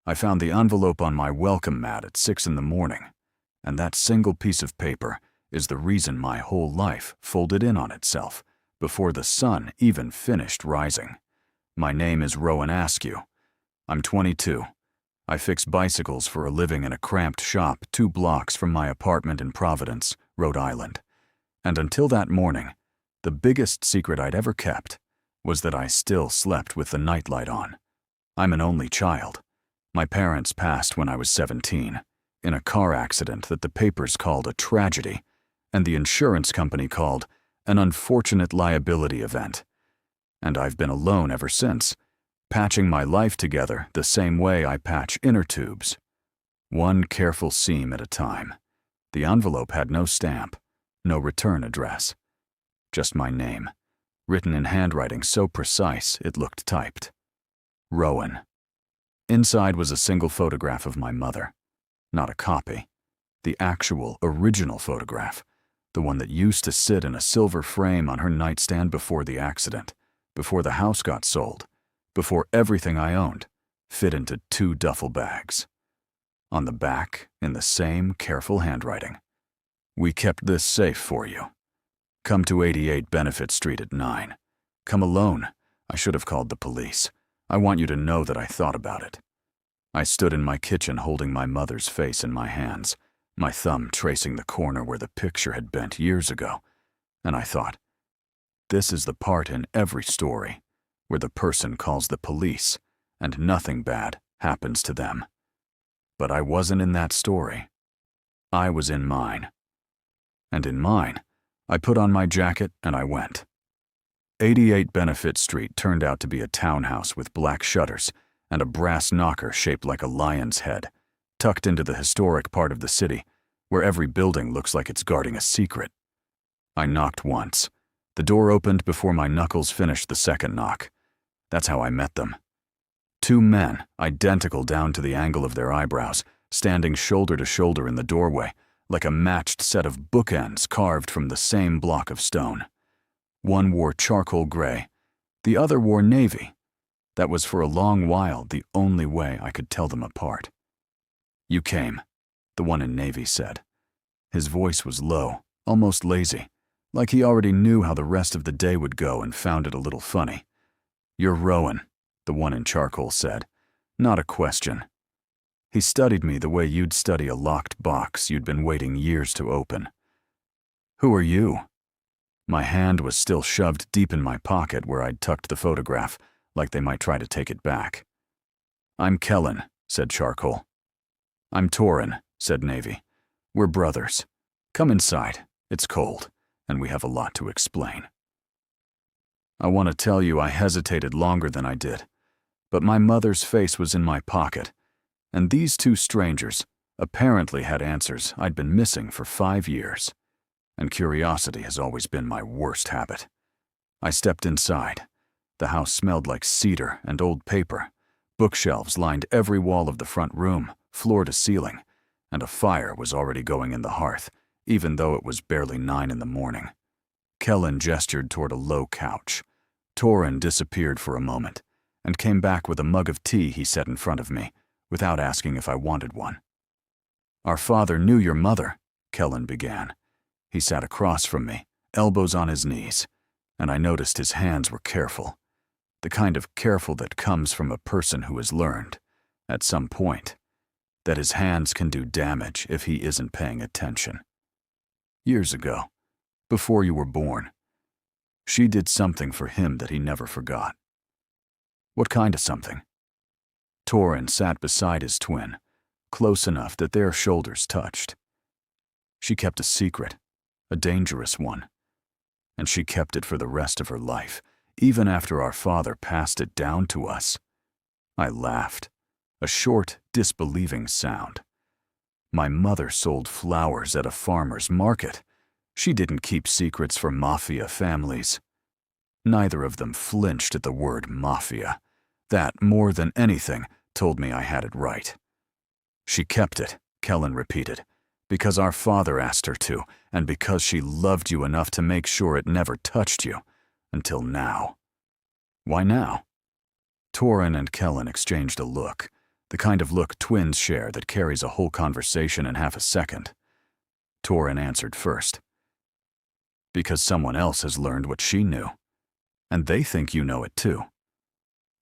I found the envelope on my welcome mat at 6 in the morning, and that single piece of paper is the reason my whole life folded in on itself before the sun even finished rising. My name is Rowan Askew. I'm 22. I fix bicycles for a living in a cramped shop 2 blocks from my apartment in Providence, Rhode Island. And until that morning, the biggest secret I'd ever kept was that I still slept with the nightlight on. I'm an only child. My parents passed when I was 17, in a car accident that the papers called a tragedy, and the insurance company called an unfortunate liability event. And I've been alone ever since, patching my life together the same way I patch inner tubes. One careful seam at a time. The envelope had no stamp, no return address. Just my name, written in handwriting so precise it looked typed. Rowan. Inside was a single photograph of my mother. Not a copy. The actual, original photograph. The one that used to sit in a silver frame on her nightstand before the accident, before the house got sold, before everything I owned fit into 2 duffel bags. On the back, in the same careful handwriting, "We kept this safe for you. Come to 88 Benefit Street at 9. Come alone. I should have called the police. I want you to know that I thought about it." I stood in my kitchen holding my mother's face in my hands, my thumb tracing the corner where the picture had bent years ago, and I thought, this is the part in every story where the person calls the police and nothing bad happens to them. But I wasn't in that story. I was in mine. And in mine, I put on my jacket and I went. 88 Benefit Street turned out to be a townhouse with black shutters and a brass knocker shaped like a lion's head, tucked into the historic part of the city, where every building looks like it's guarding a secret. I knocked once. The door opened before my knuckles finished the second knock. That's how I met them. 2 men, identical down to the angle of their eyebrows, standing shoulder to shoulder in the doorway, like a matched set of bookends carved from the same block of stone. One wore charcoal gray, the other wore navy. That was for a long while the only way I could tell them apart. "You came," the one in navy said. His voice was low, almost lazy, like he already knew how the rest of the day would go and found it a little funny. "You're Rowan," the one in charcoal said. Not a question. He studied me the way you'd study a locked box you'd been waiting years to open. "Who are you?" My hand was still shoved deep in my pocket where I'd tucked the photograph, like they might try to take it back. "I'm Kellen," said charcoal. "I'm Torin," said navy. "We're brothers. Come inside. It's cold, and we have a lot to explain." I want to tell you I hesitated longer than I did, but my mother's face was in my pocket, and these 2 strangers apparently had answers I'd been missing for 5 years, and curiosity has always been my worst habit. I stepped inside. The house smelled like cedar and old paper. Bookshelves lined every wall of the front room, floor to ceiling, and a fire was already going in the hearth, even though it was barely 9 in the morning. Kellen gestured toward a low couch. Torin disappeared for a moment, and came back with a mug of tea he set in front of me, without asking if I wanted one. "Our father knew your mother," Kellen began. He sat across from me, elbows on his knees, and I noticed his hands were careful. The kind of careful that comes from a person who has learned, at some point, that his hands can do damage if he isn't paying attention. Years ago, before you were born, she did something for him that he never forgot. What kind of something? Torin sat beside his twin, close enough that their shoulders touched. She kept a secret, a dangerous one, and she kept it for the rest of her life, even after our father passed it down to us. I laughed, a short, disbelieving sound. My mother sold flowers at a farmer's market. She didn't keep secrets for Mafia families. Neither of them flinched at the word Mafia. That, more than anything, told me I had it right. "She kept it," Kellen repeated, "because our father asked her to, and because she loved you enough to make sure it never touched you. Until now." "Why now?" Torin and Kellen exchanged a look, The kind of look twins share that carries a whole conversation in half a second. Torin answered first. Because someone else has learned what she knew, and they think you know it too.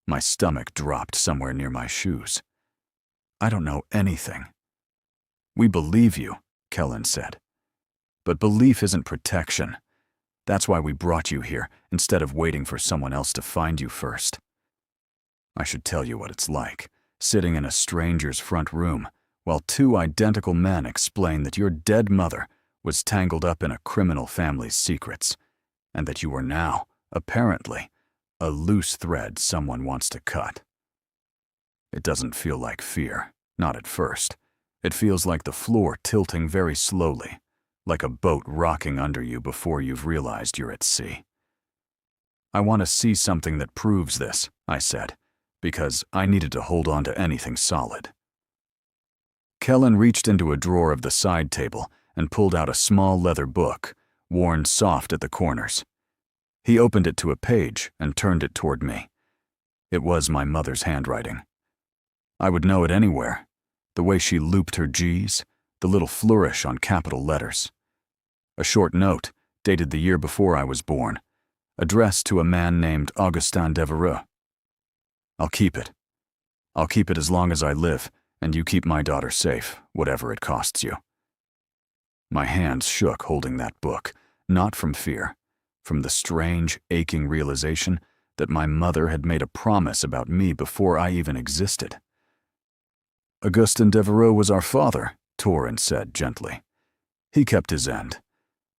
My stomach dropped somewhere near my shoes. I don't know anything. We believe you, Kellen said. But belief isn't protection. That's why we brought you here, instead of waiting for someone else to find you first. I should tell you what it's like, sitting in a stranger's front room, while two identical men explain that your dead mother was tangled up in a criminal family's secrets, and that you are now, apparently, a loose thread someone wants to cut. It doesn't feel like fear, not at first. It feels like the floor tilting very slowly, like a boat rocking under you before you've realized you're at sea. I want to see something that proves this, I said, because I needed to hold on to anything solid. Kellen reached into a drawer of the side table and pulled out a small leather book, worn soft at the corners. He opened it to a page and turned it toward me. It was my mother's handwriting. I would know it anywhere. The way she looped her G's, the little flourish on capital letters. A short note, dated the year before I was born, addressed to a man named Augustin Devereux. I'll keep it. I'll keep it as long as I live, and you keep my daughter safe, whatever it costs you. My hands shook holding that book, not from fear, from the strange, aching realization that my mother had made a promise about me before I even existed. Augustin Devereux was our father, Torin said gently. He kept his end.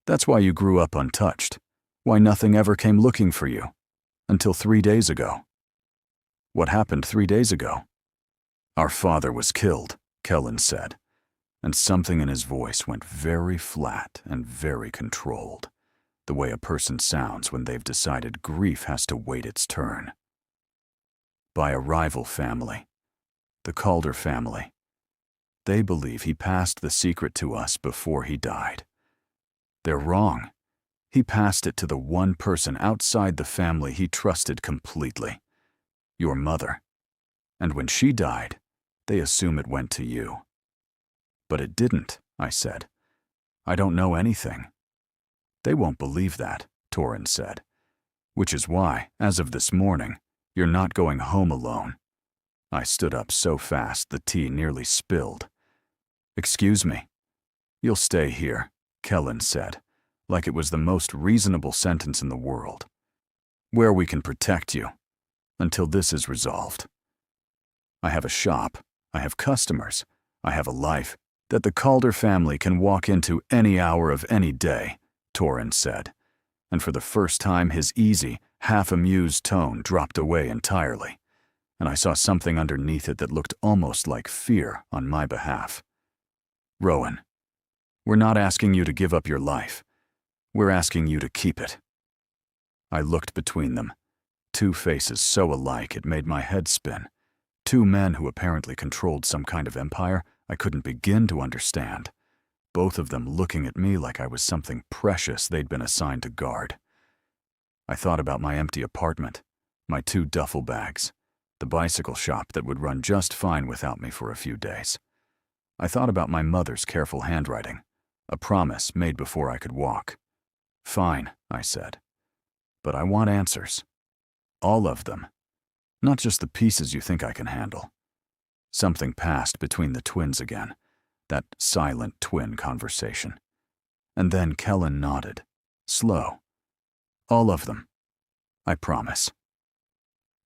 That's why you grew up untouched, why nothing ever came looking for you, until 3 days ago. What happened 3 days ago? Our father was killed, Kellen said, and something in his voice went very flat and very controlled, the way a person sounds when they've decided grief has to wait its turn. By a rival family, the Calder family. They believe he passed the secret to us before he died. They're wrong. He passed it to the one person outside the family he trusted completely, your mother. And when she died, they assume it went to you. But it didn't, I said. I don't know anything. They won't believe that, Torin said. Which is why, as of this morning, you're not going home alone. I stood up so fast the tea nearly spilled. Excuse me. You'll stay here, Kellen said, like it was the most reasonable sentence in the world. Where we can protect you, until this is resolved. I have a shop, I have customers, I have a life that the Calder family can walk into any hour of any day, Torin said, and for the first time his easy, half-amused tone dropped away entirely, and I saw something underneath it that looked almost like fear on my behalf. Rowan, we're not asking you to give up your life. We're asking you to keep it. I looked between them, two faces so alike it made my head spin, two men who apparently controlled some kind of empire I couldn't begin to understand, both of them looking at me like I was something precious they'd been assigned to guard. I thought about my empty apartment, my 2 duffel bags, the bicycle shop that would run just fine without me for a few days. I thought about my mother's careful handwriting, a promise made before I could walk. Fine, I said, but I want answers. All of them, not just the pieces you think I can handle. Something passed between the twins again, that silent twin conversation. And then Kellen nodded, slow. All of them. I promise.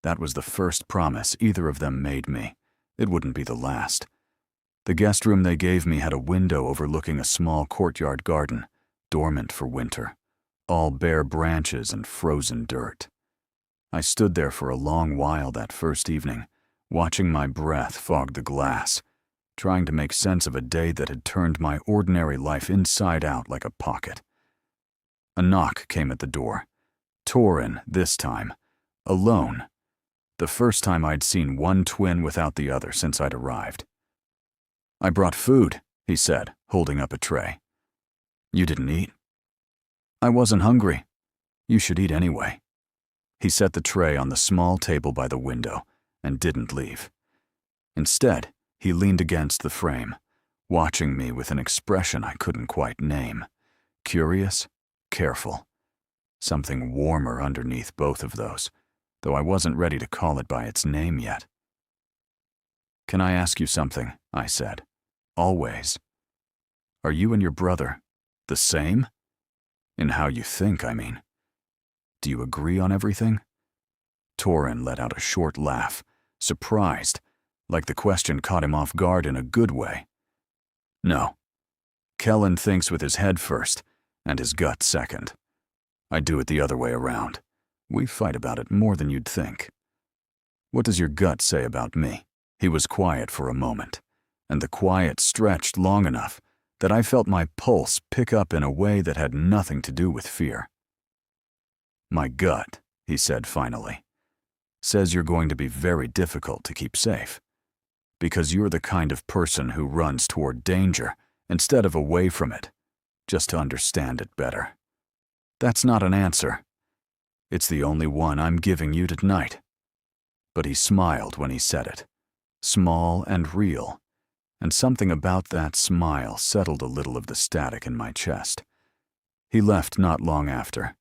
That was the first promise either of them made me. It wouldn't be the last. The guest room they gave me had a window overlooking a small courtyard garden, dormant for winter, all bare branches and frozen dirt. I stood there for a long while that first evening, watching my breath fog the glass, trying to make sense of a day that had turned my ordinary life inside out like a pocket. A knock came at the door. Torin, this time, alone. The first time I'd seen one twin without the other since I'd arrived. I brought food, he said, holding up a tray. You didn't eat? I wasn't hungry. You should eat anyway. He set the tray on the small table by the window and didn't leave. Instead, he leaned against the frame, watching me with an expression I couldn't quite name. Curious, careful. Something warmer underneath both of those, though I wasn't ready to call it by its name yet. "Can I ask you something?" I said. "Always. Are you and your brother the same? In how you think, I mean. Do you agree on everything?" Torin let out a short laugh, surprised, like the question caught him off guard in a good way. "No. Kellen thinks with his head first, and his gut second. I do it the other way around. We fight about it more than you'd think. What does your gut say about me?" He was quiet for a moment, and the quiet stretched long enough that I felt my pulse pick up in a way that had nothing to do with fear. "My gut," he said finally, "says you're going to be very difficult to keep safe, because you're the kind of person who runs toward danger instead of away from it, just to understand it better. That's not an answer. It's the only one I'm giving you tonight." But he smiled when he said it, small and real, and something about that smile settled a little of the static in my chest. He left not long after.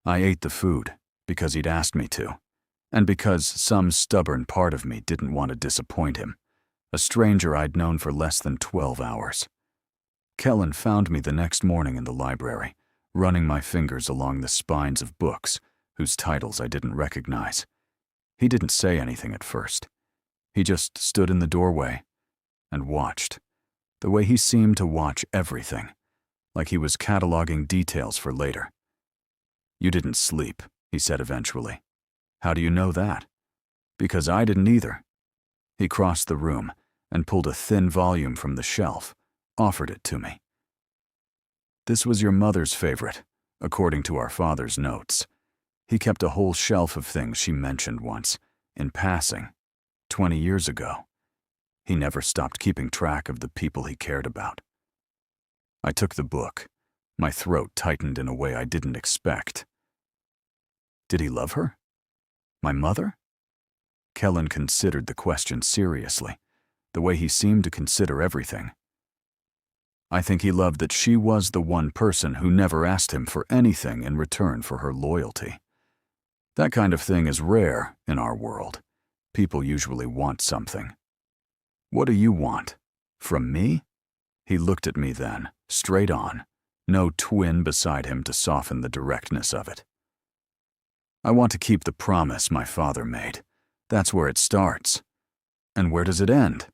I ate the food because he'd asked me to, and because some stubborn part of me didn't want to disappoint him, a stranger I'd known for less than 12 hours. Kellen found me the next morning in the library, running my fingers along the spines of books whose titles I didn't recognize. He didn't say anything at first. He just stood in the doorway and watched, the way he seemed to watch everything, like he was cataloging details for later. "You didn't sleep," he said eventually. "How do you know that?" "Because I didn't either." He crossed the room and pulled a thin volume from the shelf, offered it to me. "This was your mother's favorite, according to our father's notes. He kept a whole shelf of things she mentioned once, in passing, 20 years ago. He never stopped keeping track of the people he cared about." I took the book. My throat tightened in a way I didn't expect. Did he love her? My mother? Kellen considered the question seriously, the way he seemed to consider everything. "I think he loved that she was the one person who never asked him for anything in return for her loyalty. That kind of thing is rare in our world. People usually want something. What do you want? From me?" He looked at me then, straight on, no twin beside him to soften the directness of it. "I want to keep the promise my father made. That's where it starts. And where does it end?"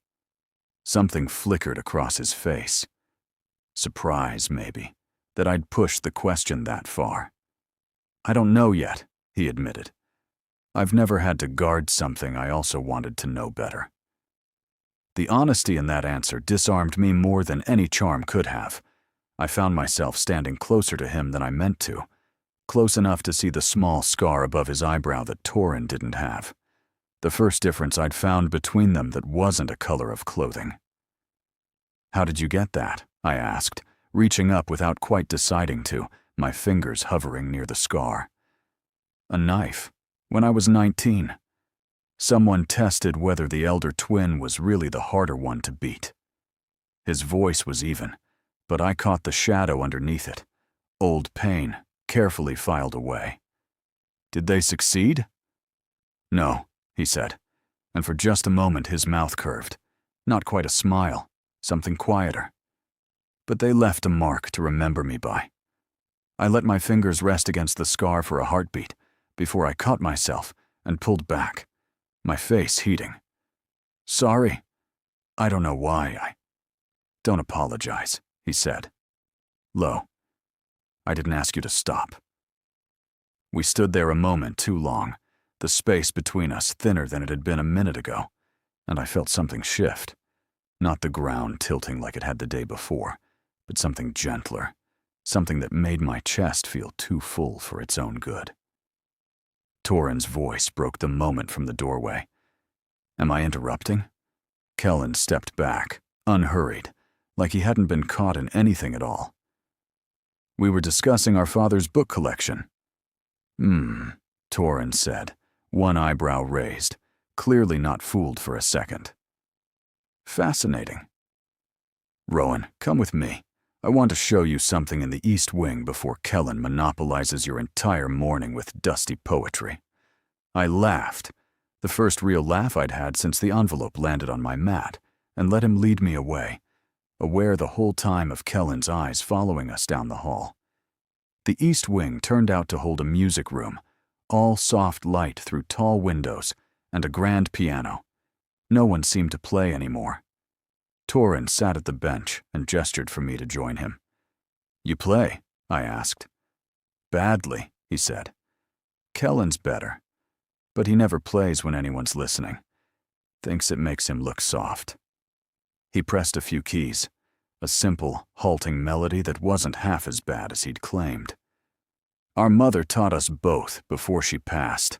Something flickered across his face. Surprise, maybe, that I'd pushed the question that far. "I don't know yet," he admitted. "I've never had to guard something I also wanted to know better." The honesty in that answer disarmed me more than any charm could have. I found myself standing closer to him than I meant to, close enough to see the small scar above his eyebrow that Torin didn't have. The first difference I'd found between them that wasn't a color of clothing. "How did you get that?" I asked, reaching up without quite deciding to, my fingers hovering near the scar. "A knife, when I was 19. Someone tested whether the elder twin was really the harder one to beat." His voice was even, but I caught the shadow underneath it. Old pain, carefully filed away. "Did they succeed?" "No," he said, and for just a moment his mouth curved. Not quite a smile, something quieter. "But they left a mark to remember me by." I let my fingers rest against the scar for a heartbeat before I caught myself and pulled back, my face heating. "Sorry. I don't know why I—" "Don't apologize," he said. "Lo, I didn't ask you to stop." We stood there a moment too long, the space between us thinner than it had been a minute ago, and I felt something shift. Not the ground tilting like it had the day before, but something gentler, something that made my chest feel too full for its own good. Torin's voice broke the moment from the doorway. "Am I interrupting?" Kellen stepped back, unhurried, like he hadn't been caught in anything at all. "We were discussing our father's book collection." Torin said, one eyebrow raised, clearly not fooled for a second. Fascinating. Rowan, come with me. I want to show you something in the East Wing before Kellen monopolizes your entire morning with dusty poetry. I laughed, the first real laugh I'd had since the envelope landed on my mat, and let him lead me away, aware the whole time of Kellen's eyes following us down the hall. The East Wing turned out to hold a music room, all soft light through tall windows, and a grand piano. No one seemed to play anymore. Torrin sat at the bench and gestured for me to join him. "You play?" I asked. "Badly," he said. "Kellen's better, but he never plays when anyone's listening. Thinks it makes him look soft." He pressed a few keys, a simple, halting melody that wasn't half as bad as he'd claimed. "Our mother taught us both before she passed.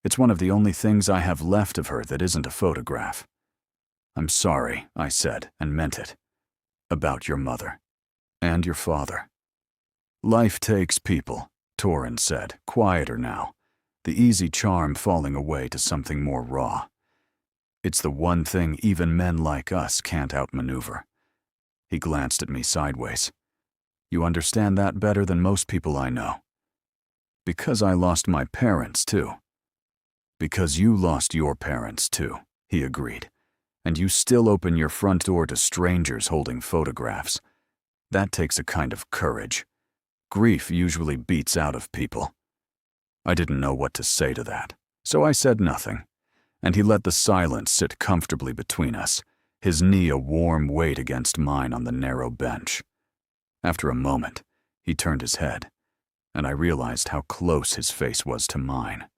It's one of the only things I have left of her that isn't a photograph." "I'm sorry," I said, and meant it. "About your mother. And your father." "Life takes people," Torrin said, quieter now, the easy charm falling away to something more raw. "It's the one thing even men like us can't outmaneuver." He glanced at me sideways. "You understand that better than most people I know." "Because I lost my parents, too." "Because you lost your parents, too," he agreed. "And you still open your front door to strangers holding photographs. That takes a kind of courage. Grief usually beats out of people." I didn't know what to say to that, so I said nothing, and he let the silence sit comfortably between us, his knee a warm weight against mine on the narrow bench. After a moment, he turned his head, and I realized how close his face was to mine.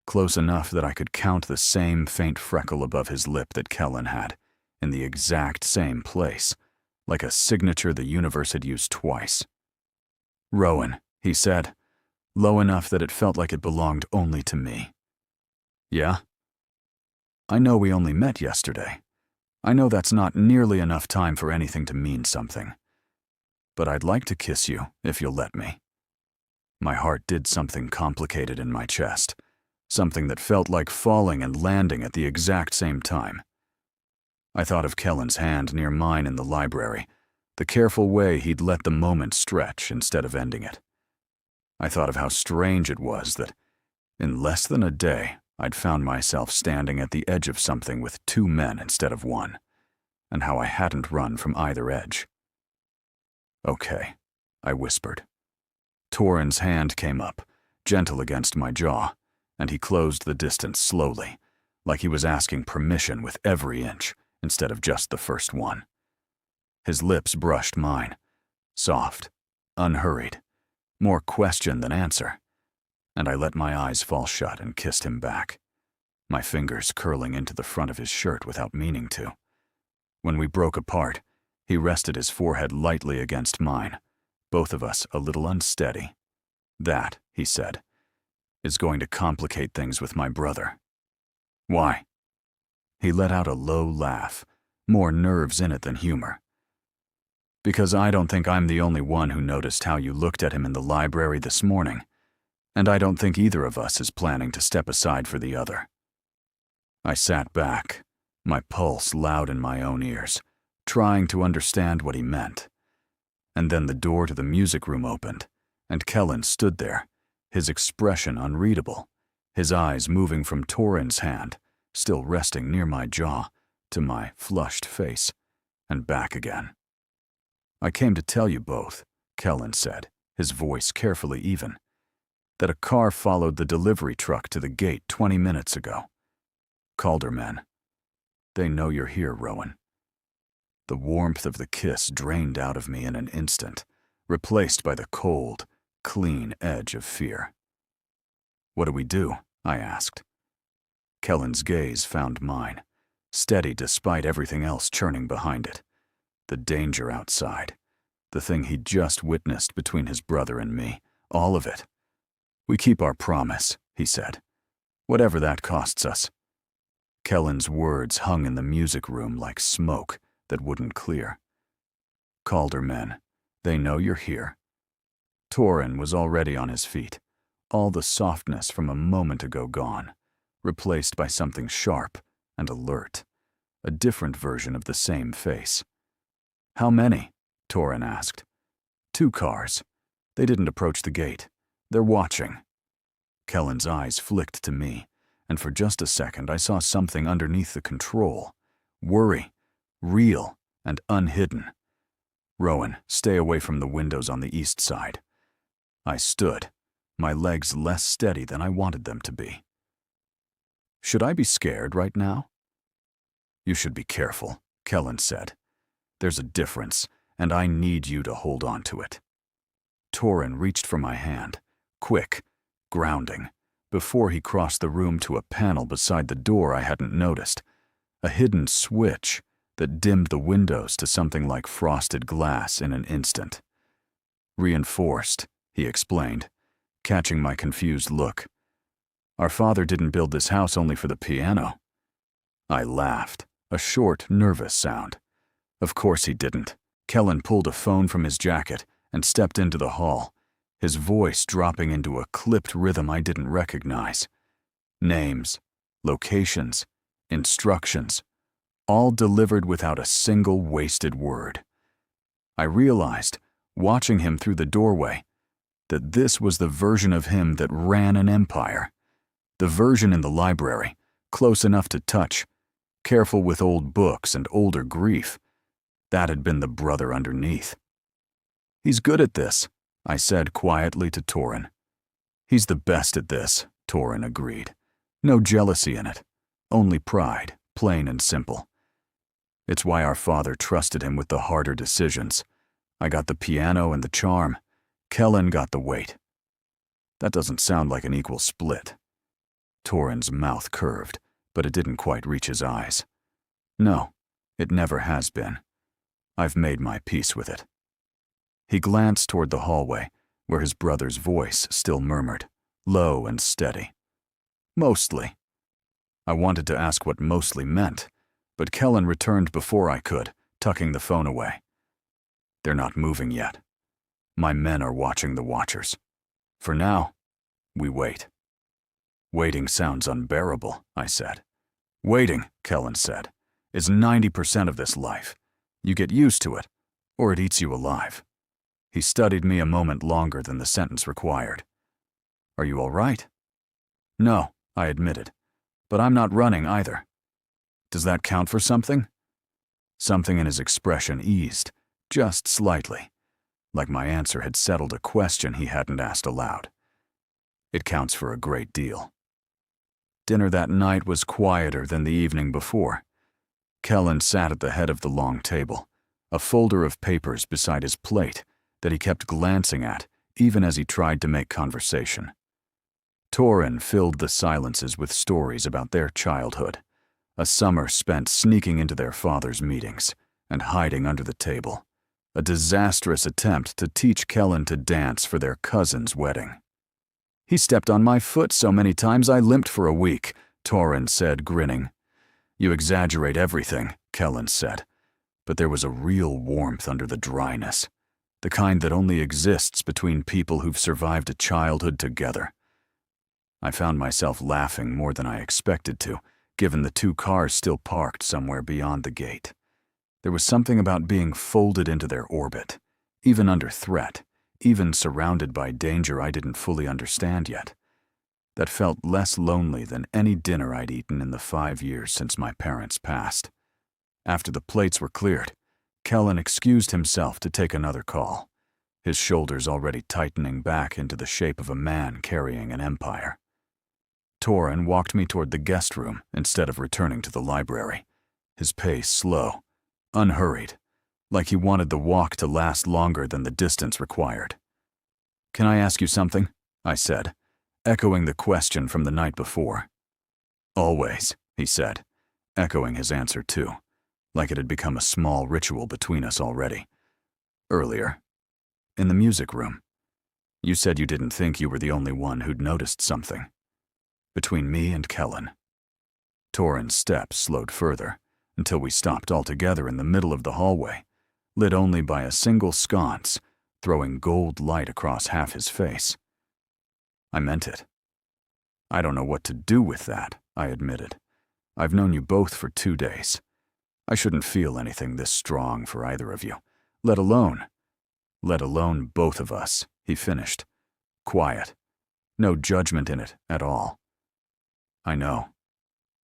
Close enough that I could count the same faint freckle above his lip that Kellen had, in the exact same place, like a signature the universe had used twice. "Rowan," he said, low enough that it felt like it belonged only to me. "Yeah?" "I know we only met yesterday. I know that's not nearly enough time for anything to mean something. But I'd like to kiss you, if you'll let me." My heart did something complicated in my chest, something that felt like falling and landing at the exact same time. I thought of Kellen's hand near mine in the library, the careful way he'd let the moment stretch instead of ending it. I thought of how strange it was that, in less than a day, I'd found myself standing at the edge of something with two men instead of one, and how I hadn't run from either edge. "Okay," I whispered. Torrin's hand came up, gentle against my jaw, and he closed the distance slowly, like he was asking permission with every inch instead of just the first one. His lips brushed mine, soft, unhurried, more question than answer, and I let my eyes fall shut and kissed him back, my fingers curling into the front of his shirt without meaning to. When we broke apart, he rested his forehead lightly against mine, both of us a little unsteady. "That," he said, "is going to complicate things with my brother." "Why?" He let out a low laugh, more nerves in it than humor. "Because I don't think I'm the only one who noticed how you looked at him in the library this morning, and I don't think either of us is planning to step aside for the other." I sat back, my pulse loud in my own ears, trying to understand what he meant. And then the door to the music room opened, and Kellen stood there, his expression unreadable, his eyes moving from Torrin's hand, still resting near my jaw, to my flushed face, and back again. "I came to tell you both," Kellen said, his voice carefully even, "that a car followed the delivery truck to the gate 20 minutes ago. Calder men. They know you're here, Rowan." The warmth of the kiss drained out of me in an instant, replaced by the cold, clean edge of fear. "What do we do?" I asked. Kellen's gaze found mine, steady despite everything else churning behind it. The danger outside, the thing he'd just witnessed between his brother and me, all of it. "We keep our promise," he said, "whatever that costs us." Kellen's words hung in the music room like smoke that wouldn't clear. "Calder men, they know you're here." Torrin was already on his feet, all the softness from a moment ago gone, replaced by something sharp and alert, a different version of the same face. "How many?" Torin asked. "2 cars. They didn't approach the gate. They're watching." Kellen's eyes flicked to me, and for just a second I saw something underneath the control. Worry, real and unhidden. "Rowan, stay away from the windows on the east side." I stood, my legs less steady than I wanted them to be. Should I be scared right now? "You should be careful," Kellen said. "There's a difference, and I need you to hold on to it." Torin reached for my hand, quick, grounding, before he crossed the room to a panel beside the door I hadn't noticed, a hidden switch that dimmed the windows to something like frosted glass in an instant. "Reinforced," he explained, catching my confused look. "Our father didn't build this house only for the piano." I laughed, a short, nervous sound. "Of course he didn't." Kellen pulled a phone from his jacket and stepped into the hall, his voice dropping into a clipped rhythm I didn't recognize. Names, locations, instructions, all delivered without a single wasted word. I realized, watching him through the doorway, that this was the version of him that ran an empire. The version in the library, close enough to touch, careful with old books and older grief. That had been the brother underneath. "He's good at this," I said quietly to Torin. "He's the best at this," Torin agreed. "No jealousy in it, only pride, plain and simple. It's why our father trusted him with the harder decisions. I got the piano and the charm. Kellen got the weight." "That doesn't sound like an equal split." Torin's mouth curved, but it didn't quite reach his eyes. "No, it never has been. I've made my peace with it." He glanced toward the hallway, where his brother's voice still murmured, low and steady. "Mostly." I wanted to ask what mostly meant, but Kellen returned before I could, tucking the phone away. "They're not moving yet. My men are watching the watchers. For now, we wait." "Waiting sounds unbearable," I said. "Waiting," Kellen said, "is 90% of this life. You get used to it, or it eats you alive." He studied me a moment longer than the sentence required. "Are you all right?" "No," I admitted, "but I'm not running either." "Does that count for something?" Something in his expression eased, just slightly, like my answer had settled a question he hadn't asked aloud. "It counts for a great deal." Dinner that night was quieter than the evening before. Kellen sat at the head of the long table, a folder of papers beside his plate that he kept glancing at even as he tried to make conversation. Torin filled the silences with stories about their childhood, a summer spent sneaking into their father's meetings and hiding under the table, a disastrous attempt to teach Kellen to dance for their cousin's wedding. "He stepped on my foot so many times I limped for a week," Torin said, grinning. "You exaggerate everything," Kellen said, but there was a real warmth under the dryness, the kind that only exists between people who've survived a childhood together. I found myself laughing more than I expected to, given the 2 cars still parked somewhere beyond the gate. There was something about being folded into their orbit, even under threat, even surrounded by danger I didn't fully understand yet, that felt less lonely than any dinner I'd eaten in the 5 years since my parents passed. After the plates were cleared, Kellen excused himself to take another call, his shoulders already tightening back into the shape of a man carrying an empire. Torin walked me toward the guest room instead of returning to the library, his pace slow, unhurried, like he wanted the walk to last longer than the distance required. "Can I ask you something?" I said, echoing the question from the night before. "Always," he said, echoing his answer too, like it had become a small ritual between us already. "Earlier, in the music room, you said you didn't think you were the only one who'd noticed something. Between me and Kellen." Torin's steps slowed further, until we stopped altogether in the middle of the hallway, lit only by a single sconce, throwing gold light across half his face. I meant it. "I don't know what to do with that," I admitted. "I've known you both for 2 days. I shouldn't feel anything this strong for either of you, let alone both of us, he finished. Quiet. No judgment in it at all. I know.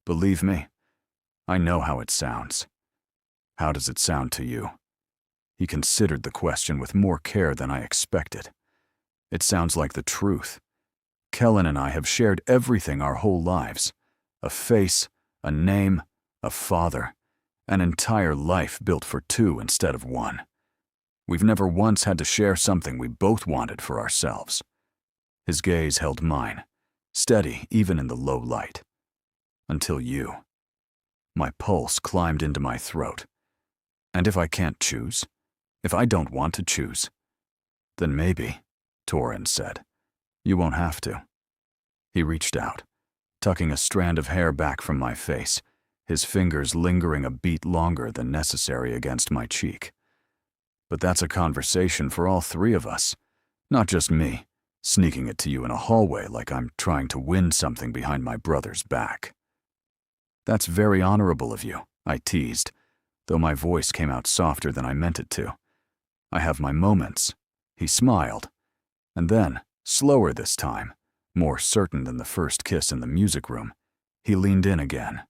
Believe me, I know how it sounds. How does it sound to you? He considered the question with more care than I expected. It sounds like the truth. Kellen and I have shared everything our whole lives. A face, a name, a father, an entire life built for two instead of one. We've never once had to share something we both wanted for ourselves. His gaze held mine, steady even in the low light. Until you. My pulse climbed into my throat. And if I can't choose, if I don't want to choose, then maybe, Torin said, you won't have to. He reached out, tucking a strand of hair back from my face, his fingers lingering a beat longer than necessary against my cheek. But that's a conversation for all three of us, not just me, sneaking it to you in a hallway like I'm trying to win something behind my brother's back. That's very honorable of you, I teased, though my voice came out softer than I meant it to. I have my moments. He smiled. And then, slower this time, more certain than the first kiss in the music room, he leaned in again.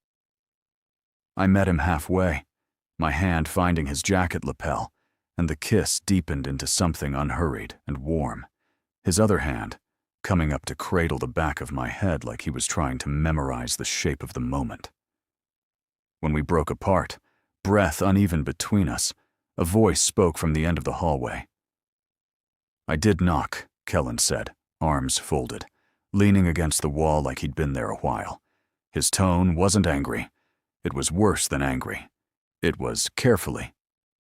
I met him halfway, my hand finding his jacket lapel, and the kiss deepened into something unhurried and warm, his other hand coming up to cradle the back of my head like he was trying to memorize the shape of the moment. When we broke apart, breath uneven between us, a voice spoke from the end of the hallway. I did knock, Kellen said, arms folded, leaning against the wall like he'd been there a while. His tone wasn't angry. It was worse than angry. It was carefully,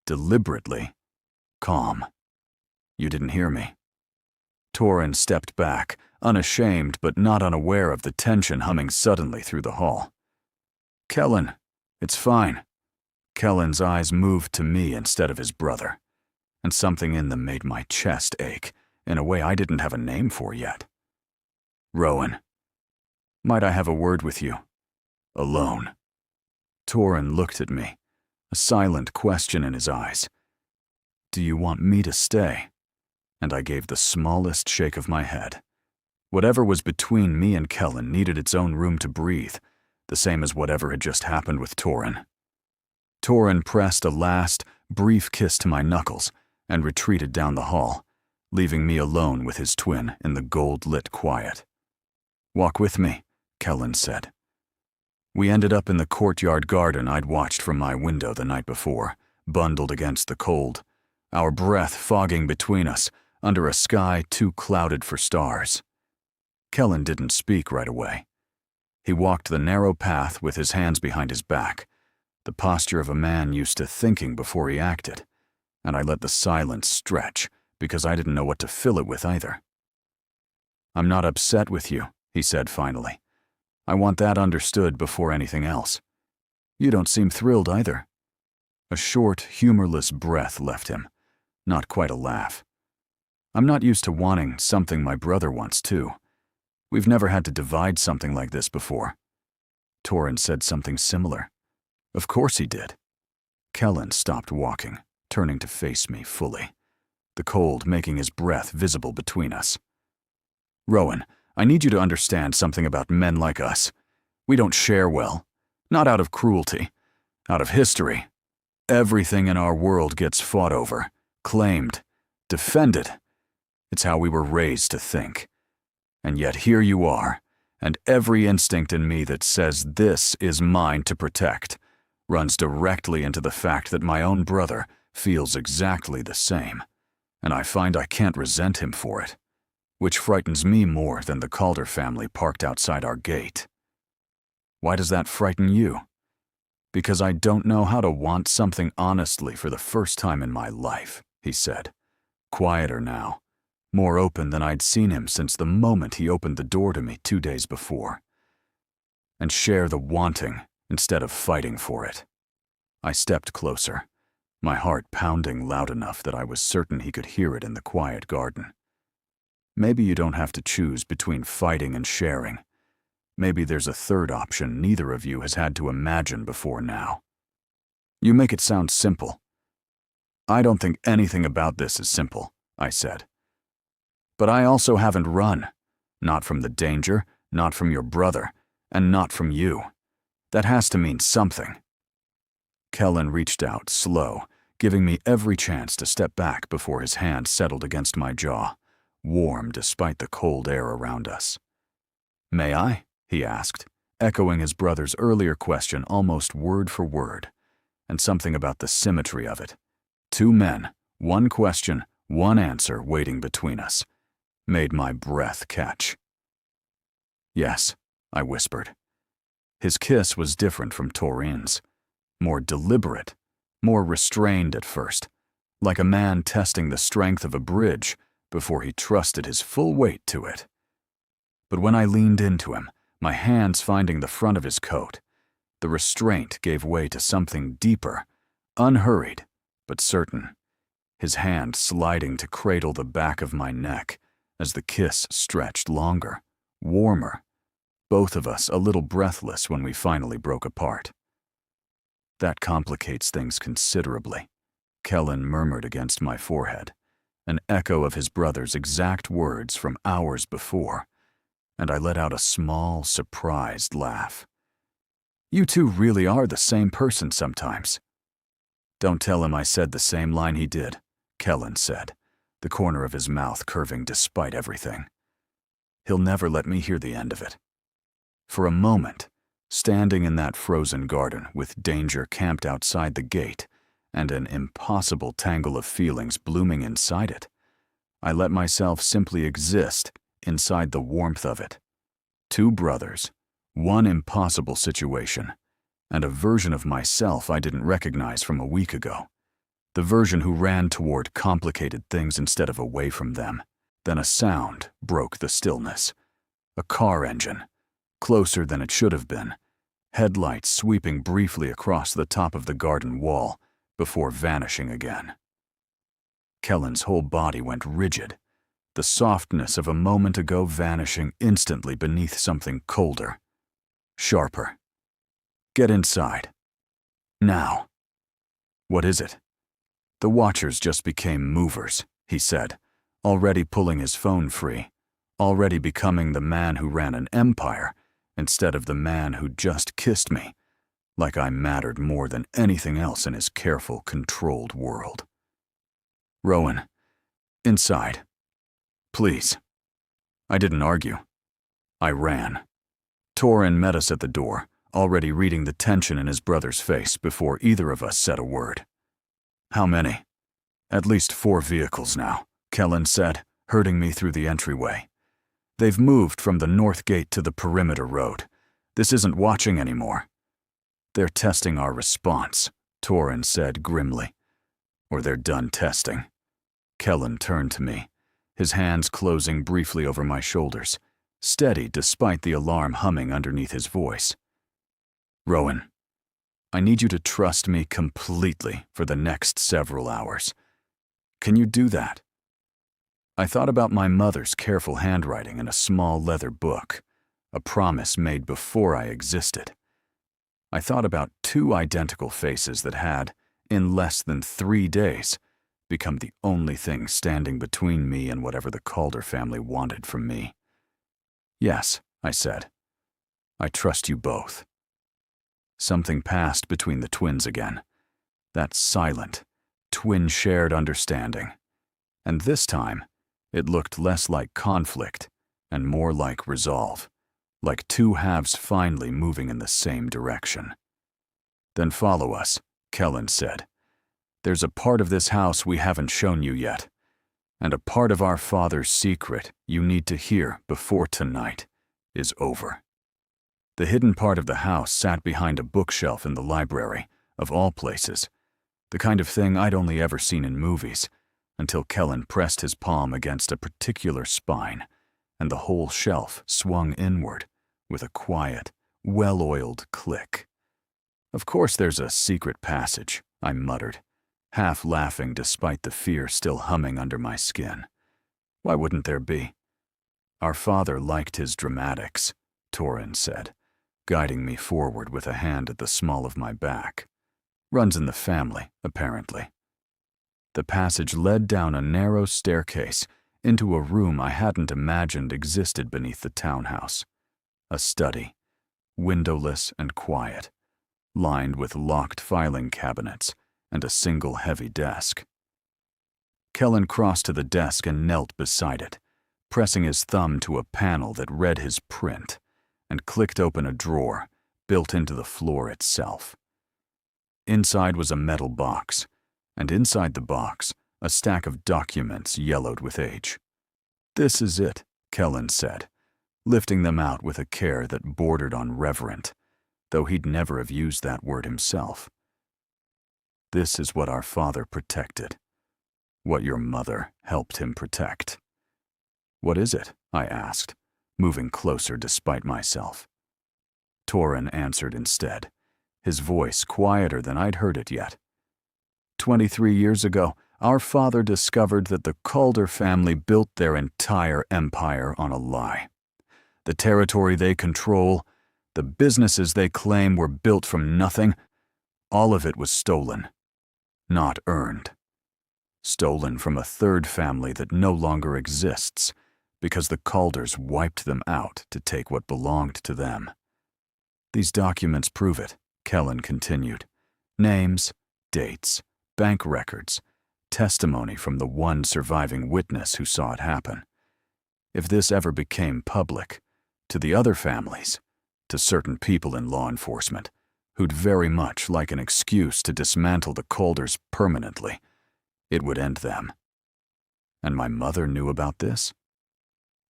deliberately, calm. You didn't hear me. Torin stepped back, unashamed but not unaware of the tension humming suddenly through the hall. Kellen, it's fine. Kellen's eyes moved to me instead of his brother, and something in them made my chest ache in a way I didn't have a name for yet. Rowan, might I have a word with you? Alone. Torin looked at me, a silent question in his eyes. Do you want me to stay? And I gave the smallest shake of my head. Whatever was between me and Kellen needed its own room to breathe, the same as whatever had just happened with Torin. Torin pressed a last, brief kiss to my knuckles and retreated down the hall, leaving me alone with his twin in the gold-lit quiet. Walk with me, Kellen said. We ended up in the courtyard garden I'd watched from my window the night before, bundled against the cold, our breath fogging between us under a sky too clouded for stars. Kellen didn't speak right away. He walked the narrow path with his hands behind his back, the posture of a man used to thinking before he acted, and I let the silence stretch because I didn't know what to fill it with either. I'm not upset with you, he said finally. I want that understood before anything else. You don't seem thrilled either. A short, humorless breath left him, not quite a laugh. I'm not used to wanting something my brother wants too. We've never had to divide something like this before. Torin said something similar. Of course he did. Kellen stopped walking, turning to face me fully, the cold making his breath visible between us. Rowan, I need you to understand something about men like us. We don't share well. Not out of cruelty. Out of history. Everything in our world gets fought over, claimed, defended. It's how we were raised to think. And yet here you are, and every instinct in me that says this is mine to protect runs directly into the fact that my own brother feels exactly the same, and I find I can't resent him for it, which frightens me more than the Calder family parked outside our gate. Why does that frighten you? Because I don't know how to want something honestly for the first time in my life, he said, quieter now, more open than I'd seen him since the moment he opened the door to me 2 days before. And share the wanting instead of fighting for it. I stepped closer, my heart pounding loud enough that I was certain he could hear it in the quiet garden. Maybe you don't have to choose between fighting and sharing. Maybe there's a third option neither of you has had to imagine before now. You make it sound simple. I don't think anything about this is simple, I said. But I also haven't run. Not from the danger, not from your brother, and not from you. That has to mean something. Kellen reached out, slow, giving me every chance to step back before his hand settled against my jaw, warm despite the cold air around us. May I? He asked, echoing his brother's earlier question almost word for word, and something about the symmetry of it. Two men, one question, one answer waiting between us, made my breath catch. Yes, I whispered. His kiss was different from Torin's, more deliberate, more restrained at first, like a man testing the strength of a bridge before he trusted his full weight to it. But when I leaned into him, my hands finding the front of his coat, the restraint gave way to something deeper, unhurried, but certain, his hand sliding to cradle the back of my neck as the kiss stretched longer, warmer, both of us a little breathless when we finally broke apart. That complicates things considerably, Kellen murmured against my forehead, an echo of his brother's exact words from hours before, and I let out a small, surprised laugh. You two really are the same person sometimes. Don't tell him I said the same line he did, Kellen said, the corner of his mouth curving despite everything. He'll never let me hear the end of it. For a moment, standing in that frozen garden with danger camped outside the gate and an impossible tangle of feelings blooming inside it, I let myself simply exist inside the warmth of it. Two brothers, one impossible situation, and a version of myself I didn't recognize from a week ago. The version who ran toward complicated things instead of away from them. Then a sound broke the stillness. A car engine, closer than it should have been, headlights sweeping briefly across the top of the garden wall before vanishing again. Kellen's whole body went rigid, the softness of a moment ago vanishing instantly beneath something colder, sharper. Get inside. Now. What is it? The watchers just became movers, he said, already pulling his phone free, already becoming the man who ran an empire instead of the man who just kissed me, like I mattered more than anything else in his careful, controlled world. Rowan, inside. Please. I didn't argue. I ran. Torin met us at the door, already reading the tension in his brother's face before either of us said a word. How many? At least 4 vehicles now, Kellen said, herding me through the entryway. They've moved from the north gate to the perimeter road. This isn't watching anymore. They're testing our response, Torin said grimly. Or they're done testing. Kellen turned to me, his hands closing briefly over my shoulders, steady despite the alarm humming underneath his voice. Rowan, I need you to trust me completely for the next several hours. Can you do that? I thought about my mother's careful handwriting in a small leather book, a promise made before I existed. I thought about 2 identical faces that had, in less than 3 days, become the only thing standing between me and whatever the Calder family wanted from me. Yes, I said. I trust you both. Something passed between the twins again. That silent, twin-shared understanding. And this time, it looked less like conflict and more like resolve, like 2 halves finally moving in the same direction. Then follow us, Kellen said. There's a part of this house we haven't shown you yet, and a part of our father's secret you need to hear before tonight is over. The hidden part of the house sat behind a bookshelf in the library, of all places, the kind of thing I'd only ever seen in movies, until Kellen pressed his palm against a particular spine, and the whole shelf swung inward with a quiet, well-oiled click. Of course there's a secret passage, I muttered, half laughing despite the fear still humming under my skin. Why wouldn't there be? Our father liked his dramatics, Torin said, guiding me forward with a hand at the small of my back. Runs in the family, apparently. The passage led down a narrow staircase into a room I hadn't imagined existed beneath the townhouse. A study, windowless and quiet, lined with locked filing cabinets and a single heavy desk. Kellen crossed to the desk and knelt beside it, pressing his thumb to a panel that read his print, and clicked open a drawer built into the floor itself. Inside was a metal box, and inside the box, a stack of documents yellowed with age. "This is it," Kellen said, lifting them out with a care that bordered on reverent, though he'd never have used that word himself. "This is what our father protected. What your mother helped him protect." "What is it?" I asked, moving closer despite myself. Torin answered instead, his voice quieter than I'd heard it yet. 23 years ago, our father discovered that the Calder family built their entire empire on a lie. The territory they control, the businesses they claim were built from nothing, all of it was stolen, not earned. Stolen from a third family that no longer exists because the Calders wiped them out to take what belonged to them. "These documents prove it," Kellen continued. "Names, dates, bank records, testimony from the one surviving witness who saw it happen. If this ever became public, to the other families, to certain people in law enforcement, who'd very much like an excuse to dismantle the Calders permanently, it would end them." "And my mother knew about this?"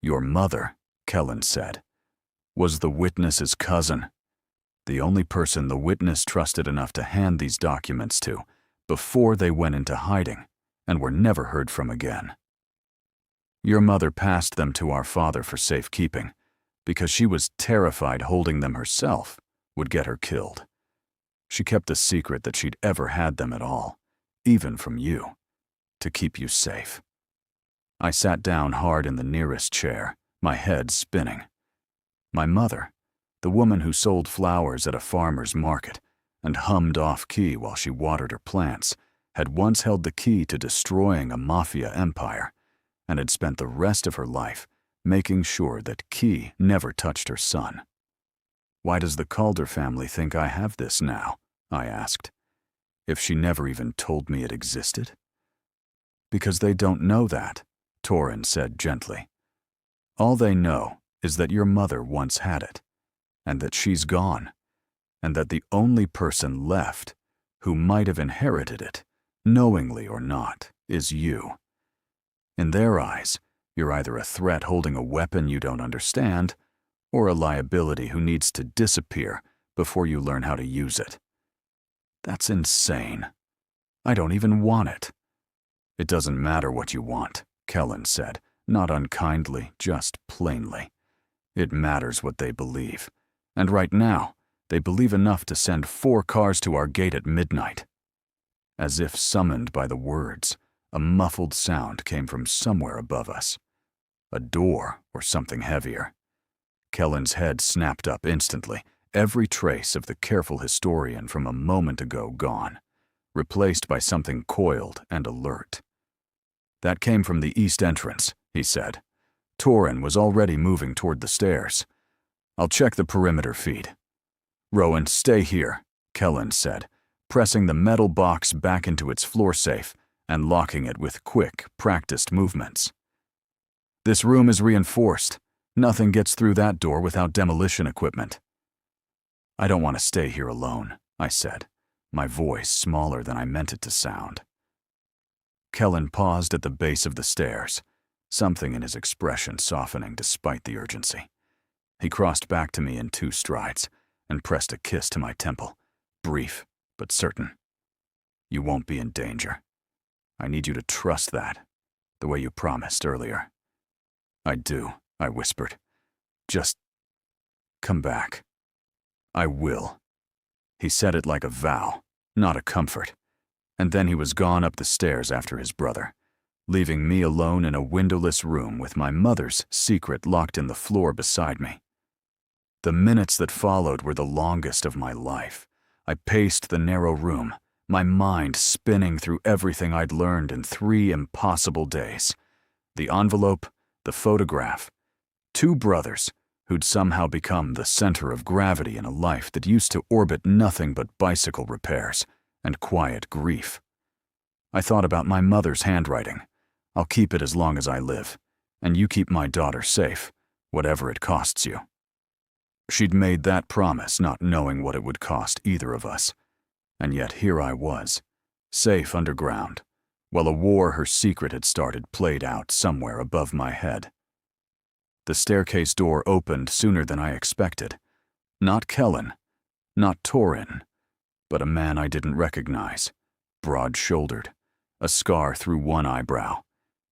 "Your mother," Kellen said, "was the witness's cousin, the only person the witness trusted enough to hand these documents to before they went into hiding and were never heard from again. Your mother passed them to our father for safekeeping because she was terrified holding them herself would get her killed. She kept a secret that she'd ever had them at all, even from you, to keep you safe." I sat down hard in the nearest chair, my head spinning. My mother, the woman who sold flowers at a farmer's market and hummed off-key while she watered her plants, had once held the key to destroying a Mafia empire and had spent the rest of her life making sure that Key never touched her son. "Why does the Calder family think I have this now?" I asked, "if she never even told me it existed?" "Because they don't know that," Torin said gently. "All they know is that your mother once had it, and that she's gone, and that the only person left who might have inherited it, knowingly or not, is you. In their eyes, you're either a threat holding a weapon you don't understand, or a liability who needs to disappear before you learn how to use it. That's insane. I don't even want it." "It doesn't matter what you want," Kellen said, not unkindly, just plainly. "It matters what they believe. And right now, they believe enough to send 4 cars to our gate at midnight." As if summoned by the words, a muffled sound came from somewhere above us. A door or something heavier. Kellen's head snapped up instantly, every trace of the careful historian from a moment ago gone, replaced by something coiled and alert. "That came from the east entrance," he said. "Torin was already moving toward the stairs. I'll check the perimeter feed." "Rowan, stay here," Kellen said, pressing the metal box back into its floor safe and locking it with quick, practiced movements. "This room is reinforced. Nothing gets through that door without demolition equipment." "I don't want to stay here alone," I said, my voice smaller than I meant it to sound. Kellen paused at the base of the stairs, something in his expression softening despite the urgency. He crossed back to me in 2 strides and pressed a kiss to my temple, brief but certain. "You won't be in danger. I need you to trust that, the way you promised earlier." "I do," I whispered. "Just come back." "I will." He said it like a vow, not a comfort, and then he was gone up the stairs after his brother, leaving me alone in a windowless room with my mother's secret locked in the floor beside me. The minutes that followed were the longest of my life. I paced the narrow room, my mind spinning through everything I'd learned in 3 impossible days. The envelope, the photograph, 2 brothers who'd somehow become the center of gravity in a life that used to orbit nothing but bicycle repairs and quiet grief. I thought about my mother's handwriting. I'll keep it as long as I live, and you keep my daughter safe, whatever it costs you. She'd made that promise not knowing what it would cost either of us, and yet here I was, safe underground, while a war her secret had started played out somewhere above my head. The staircase door opened sooner than I expected. Not Kellen, not Torin, but a man I didn't recognize, broad-shouldered, a scar through one eyebrow,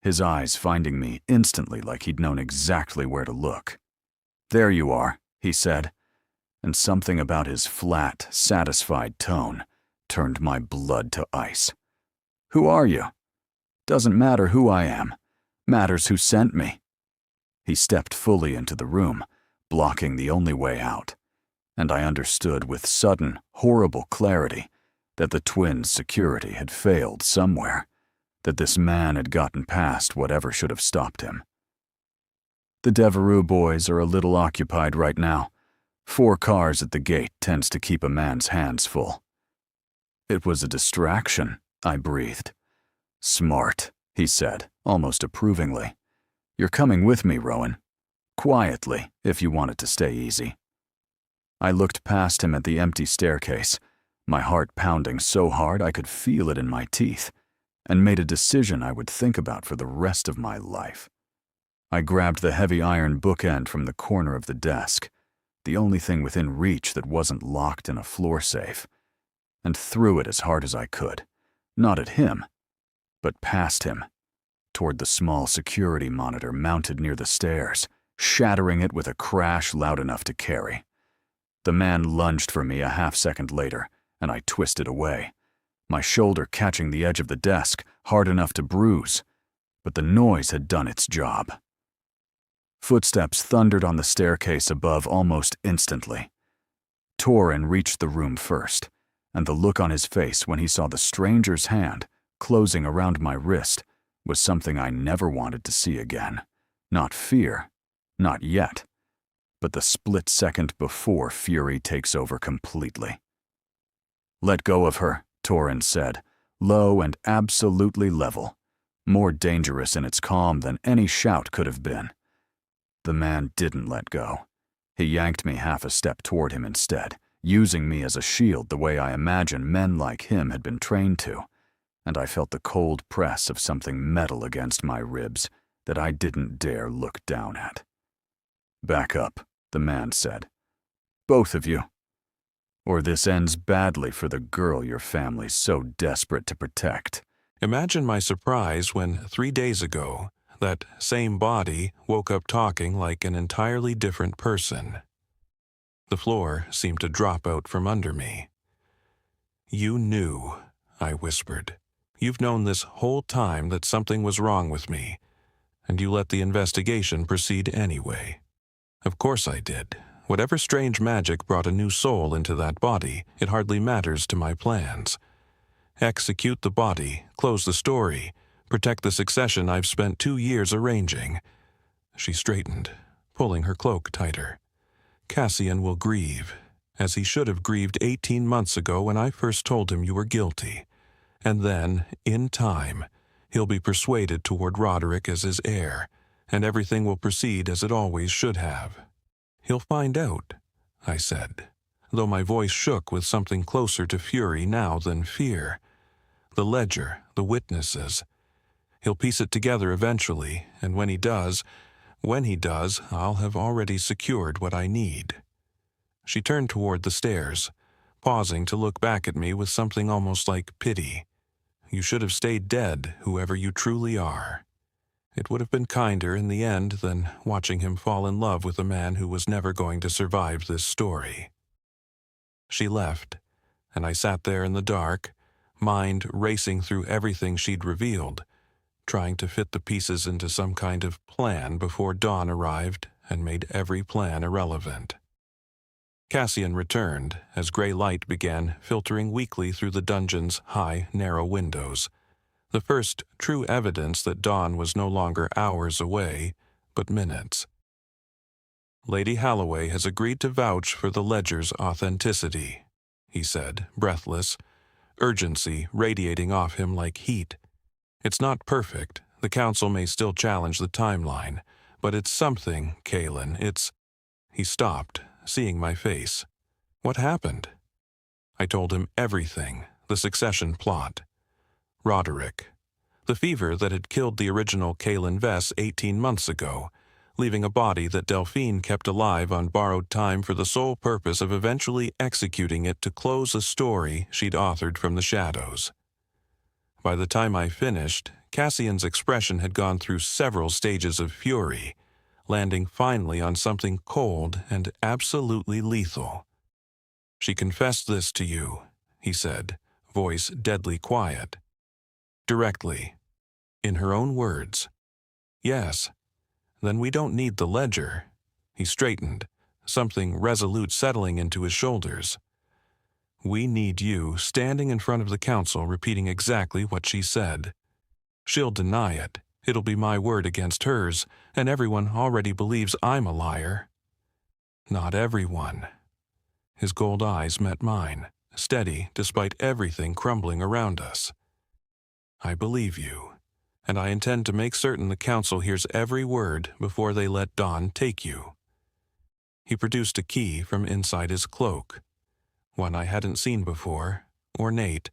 his eyes finding me instantly like he'd known exactly where to look. "There you are," he said, and something about his flat, satisfied tone turned my blood to ice. "Who are you?" "Doesn't matter who I am. Matters who sent me." He stepped fully into the room, blocking the only way out, and I understood with sudden, horrible clarity that the twins' security had failed somewhere, that this man had gotten past whatever should have stopped him. "The Devereux boys are a little occupied right now. 4 cars at the gate tends to keep a man's hands full." "It was a distraction," I breathed. "Smart," he said, almost approvingly. "You're coming with me, Rowan. Quietly, if you want it to stay easy." I looked past him at the empty staircase, my heart pounding so hard I could feel it in my teeth, and made a decision I would think about for the rest of my life. I grabbed the heavy iron bookend from the corner of the desk, the only thing within reach that wasn't locked in a floor safe, and threw it as hard as I could, not at him, but past him, toward the small security monitor mounted near the stairs, shattering it with a crash loud enough to carry. The man lunged for me a half-second later, and I twisted away, my shoulder catching the edge of the desk, hard enough to bruise, but the noise had done its job. Footsteps thundered on the staircase above almost instantly. Torin reached the room first, and the look on his face when he saw the stranger's hand closing around my wrist was something I never wanted to see again. Not fear, not yet, but the split second before fury takes over completely. "Let go of her," Torin said, low and absolutely level, more dangerous in its calm than any shout could have been. The man didn't let go. He yanked me half a step toward him instead, using me as a shield the way I imagine men like him had been trained to, and I felt the cold press of something metal against my ribs that I didn't dare look down at. "Back up," the man said. "Both of you. Or this ends badly for the girl your family's so desperate to protect." Imagine my surprise when 3 days ago, that same body woke up talking like an entirely different person. The floor seemed to drop out from under me. "You knew," I whispered. "You've known this whole time that something was wrong with me, and you let the investigation proceed anyway." "Of course I did. Whatever strange magic brought a new soul into that body, it hardly matters to my plans. Execute the body, close the story, protect the succession I've spent 2 years arranging." She straightened, pulling her cloak tighter. "Cassian will grieve, as he should have grieved 18 months ago when I first told him you were guilty. And then, in time, he'll be persuaded toward Roderick as his heir, and everything will proceed as it always should have." "He'll find out," I said, though my voice shook with something closer to fury now than fear. "The ledger, the witnesses. He'll piece it together eventually, and when he does, I'll have already secured what I need." She turned toward the stairs, pausing to look back at me with something almost like pity. "You should have stayed dead, whoever you truly are. It would have been kinder in the end than watching him fall in love with a man who was never going to survive this story." She left, and I sat there in the dark, mind racing through everything she'd revealed, trying to fit the pieces into some kind of plan before dawn arrived and made every plan irrelevant. Cassian returned as gray light began filtering weakly through the dungeon's high, narrow windows. The first true evidence that dawn was no longer hours away, but minutes. "Lady Halloway has agreed to vouch for the ledger's authenticity," he said, breathless, urgency radiating off him like heat. "It's not perfect. The council may still challenge the timeline, but it's something, Kalen. It's—" He stopped, seeing my face. "What happened?" I told him everything, the succession plot. Roderick. The fever that had killed the original Kalen Vess 18 months ago, leaving a body that Delphine kept alive on borrowed time for the sole purpose of eventually executing it to close a story she'd authored from the shadows. By the time I finished, Cassian's expression had gone through several stages of fury, landing finally on something cold and absolutely lethal. "She confessed this to you," he said, voice deadly quiet. "Directly. In her own words." "Yes. Then we don't need the ledger." He straightened, something resolute settling into his shoulders. "We need you standing in front of the council repeating exactly what she said. She'll deny it. It'll be my word against hers, and everyone already believes I'm a liar." "Not everyone." His gold eyes met mine, steady despite everything crumbling around us. "I believe you, and I intend to make certain the council hears every word before they let Dawn take you." He produced a key from inside his cloak, one I hadn't seen before, ornate,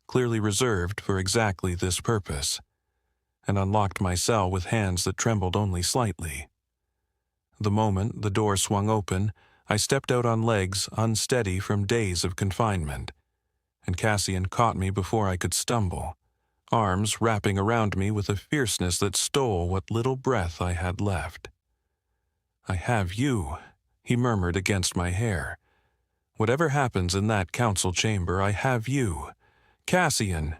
clearly reserved for exactly this purpose, and unlocked my cell with hands that trembled only slightly. The moment the door swung open, I stepped out on legs unsteady from days of confinement, and Cassian caught me before I could stumble, arms wrapping around me with a fierceness that stole what little breath I had left. "I have you," he murmured against my hair. "Whatever happens in that council chamber, I have you. Cassian!"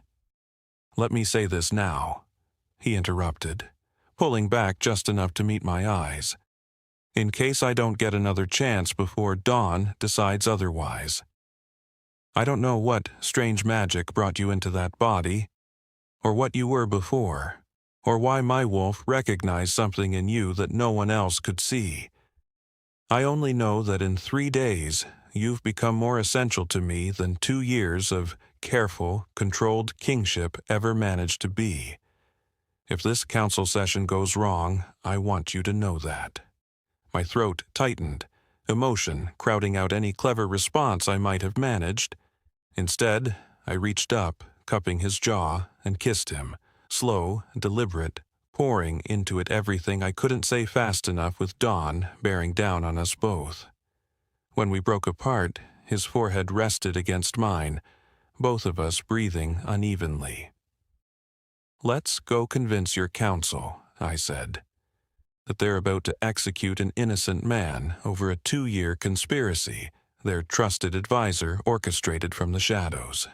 "Let me say this now," he interrupted, pulling back just enough to meet my eyes, "in case I don't get another chance before Dawn decides otherwise. I don't know what strange magic brought you into that body, or what you were before, or why my wolf recognized something in you that no one else could see. I only know that in 3 days, you've become more essential to me than 2 years of careful, controlled kingship ever managed to be. If this council session goes wrong, I want you to know that." My throat tightened, emotion crowding out any clever response I might have managed. Instead, I reached up, cupping his jaw, and kissed him, slow, deliberate, pouring into it everything I couldn't say fast enough with Dawn bearing down on us both. When we broke apart, his forehead rested against mine, both of us breathing unevenly. "Let's go convince your council," I said, "that they're about to execute an innocent man over a 2-year conspiracy their trusted advisor orchestrated from the shadows."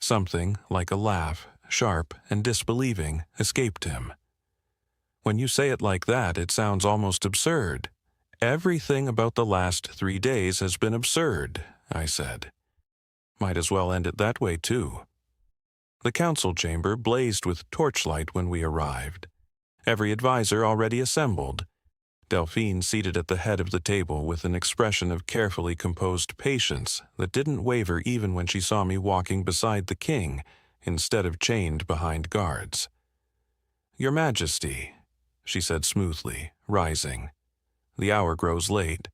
Something like a laugh, sharp and disbelieving, escaped him. "When you say it like that, it sounds almost absurd." "Everything about the last 3 days has been absurd," I said. "Might as well end it that way, too." The council chamber blazed with torchlight when we arrived. Every advisor already assembled. Delphine seated at the head of the table with an expression of carefully composed patience that didn't waver even when she saw me walking beside the king instead of chained behind guards. "Your Majesty," she said smoothly, rising. "The hour grows late.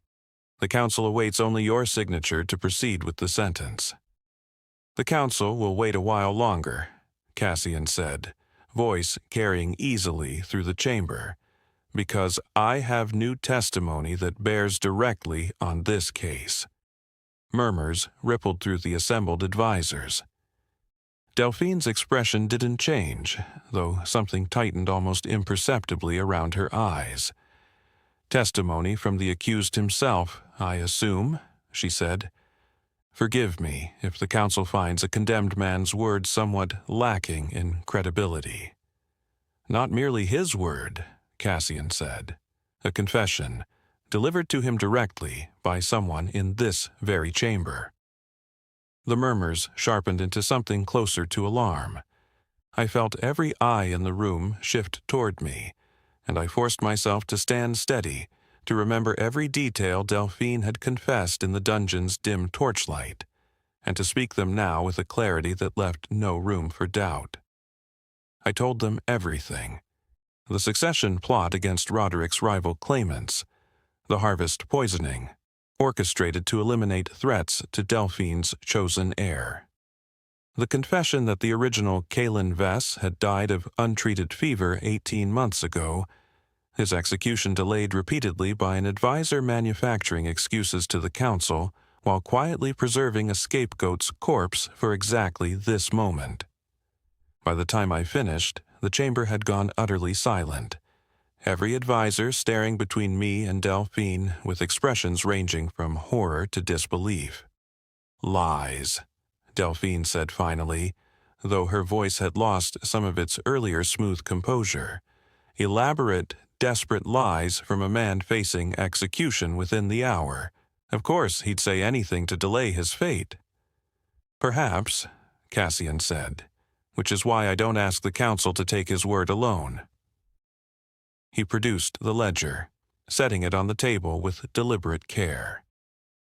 The council awaits only your signature to proceed with the sentence." "The council will wait a while longer," Cassian said, voice carrying easily through the chamber, "because I have new testimony that bears directly on this case." Murmurs rippled through the assembled advisors. Delphine's expression didn't change, though something tightened almost imperceptibly around her eyes. "Testimony from the accused himself, I assume," she said. "Forgive me if the council finds a condemned man's word somewhat lacking in credibility." "Not merely his word," Cassian said. "A confession, delivered to him directly by someone in this very chamber. The murmurs sharpened into something closer to alarm. I felt every eye in the room shift toward me, and I forced myself to stand steady, to remember every detail Delphine had confessed in the dungeon's dim torchlight, and to speak them now with a clarity that left no room for doubt. I told them everything. The succession plot against Roderick's rival claimants, the harvest poisoning, orchestrated to eliminate threats to Delphine's chosen heir. The confession that the original Kalen Vess had died of untreated fever 18 months ago, his execution delayed repeatedly by an advisor manufacturing excuses to the council while quietly preserving a scapegoat's corpse for exactly this moment. By the time I finished, the chamber had gone utterly silent, every advisor staring between me and Delphine with expressions ranging from horror to disbelief. "Lies," Delphine said finally, though her voice had lost some of its earlier smooth composure. Elaborate, desperate lies from a man facing execution within the hour. Of course, he'd say anything to delay his fate. "Perhaps," Cassian said, "which is why I don't ask the council to take his word alone." He produced the ledger, setting it on the table with deliberate care.